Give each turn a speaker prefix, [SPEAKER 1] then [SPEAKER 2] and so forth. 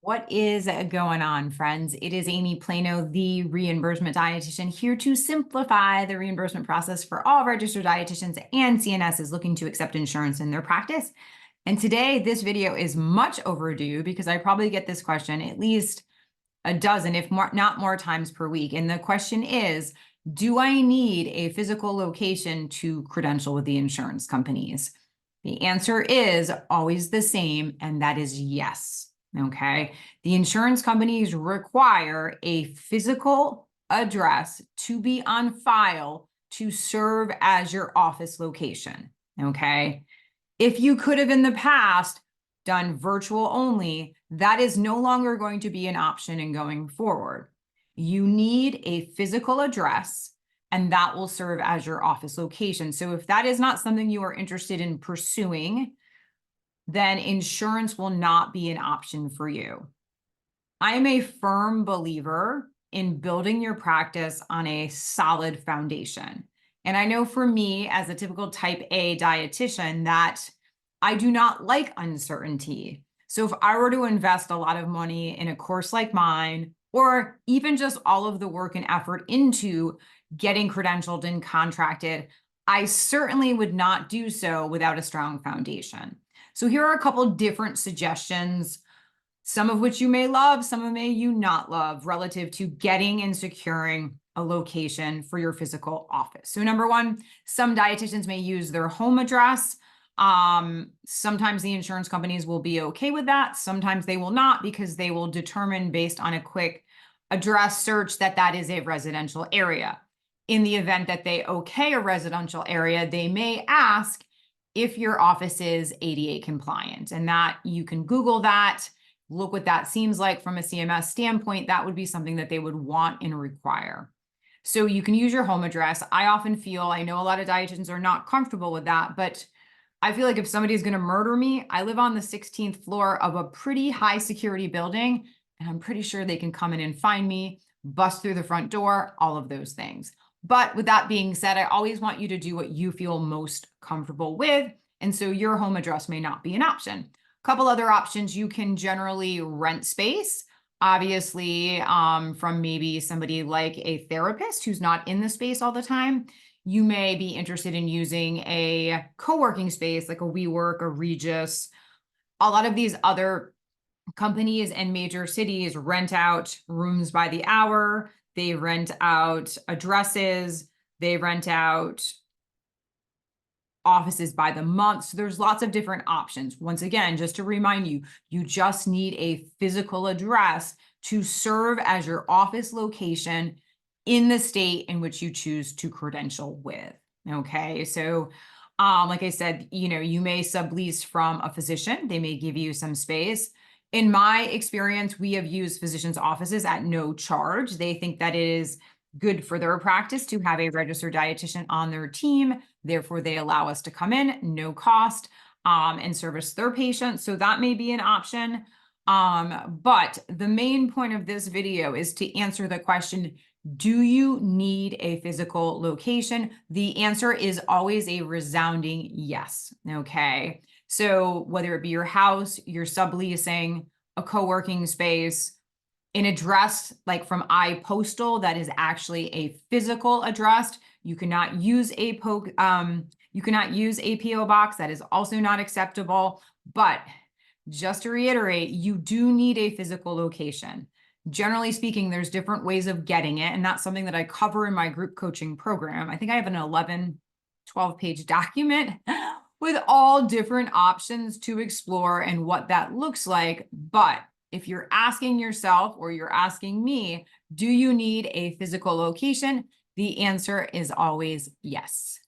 [SPEAKER 1] What is going on, friends? It is Amy Plano, the reimbursement dietitian, here to simplify the reimbursement process for all registered dietitians and CNSs looking to accept insurance in their practice. And today, this video is much overdue because I probably get this question at least a dozen, if not more times per week. And the question is, do I need a physical location to credential with the insurance companies? The answer is always the same, and that is yes. Okay. The insurance companies require a physical address to be on file to serve as your office location. Okay. If you could have in the past done virtual only, that is no longer going to be an option in going forward. You need a physical address, and that will serve as your office location. So if that is not something you are interested in pursuing, then insurance will not be an option for you. I am a firm believer in building your practice on a solid foundation. And I know for me, as a typical type A dietitian, that I do not like uncertainty. So if I were to invest a lot of money in a course like mine, or even just all of the work and effort into getting credentialed and contracted, I certainly would not do so without a strong foundation. So here are a couple different suggestions, some of which you may love, some of may you not love, relative to getting and securing a location for your physical office. So number one, some dietitians may use their home address. Sometimes the insurance companies will be okay with that. Sometimes they will not, because they will determine based on a quick address search that that is a residential area. In the event that they okay a residential area, they may ask if your office is ADA compliant, and that you can Google that, look what that seems like from a CMS standpoint. That would be something that they would want and require. So you can use your home address. I often feel, I know a lot of dietitians are not comfortable with that, but I feel like if somebody's going to murder me, I live on the 16th floor of a pretty high security building, and I'm pretty sure they can come in and find me, bust through the front door, all of those things. But with that being said, I always want you to do what you feel most comfortable with. And so your home address may not be an option. A couple other options: you can generally rent space, obviously, from maybe somebody like a therapist who's not in the space all the time. You may be interested in using a co-working space like a WeWork, a Regis. A lot of these other companies and major cities rent out rooms by the hour. They rent out addresses. They rent out offices by the month. So there's lots of different options. Once again, just to remind you, you just need a physical address to serve as your office location in the state in which you choose to credential with. Okay, so like I said, you may sublease from a physician. They may give you some space. In my experience, we have used physicians' offices at no charge. They think that it is good for their practice to have a registered dietitian on their team. Therefore, they allow us to come in, no cost, and service their patients. So that may be an option. But the main point of this video is to answer the question, do you need a physical location? The answer is always a resounding yes. Okay. So whether it be your house, you're subleasing, a co-working space, an address like from iPostal that is actually a physical address, you cannot use a PO box. That is also not acceptable. But just to reiterate, you do need a physical location. Generally speaking, there's different ways of getting it, and that's something that I cover in my group coaching program. I think I have an 12-page document with all different options to explore and what that looks like. But if you're asking yourself, or you're asking me, do you need a physical location? The answer is always yes.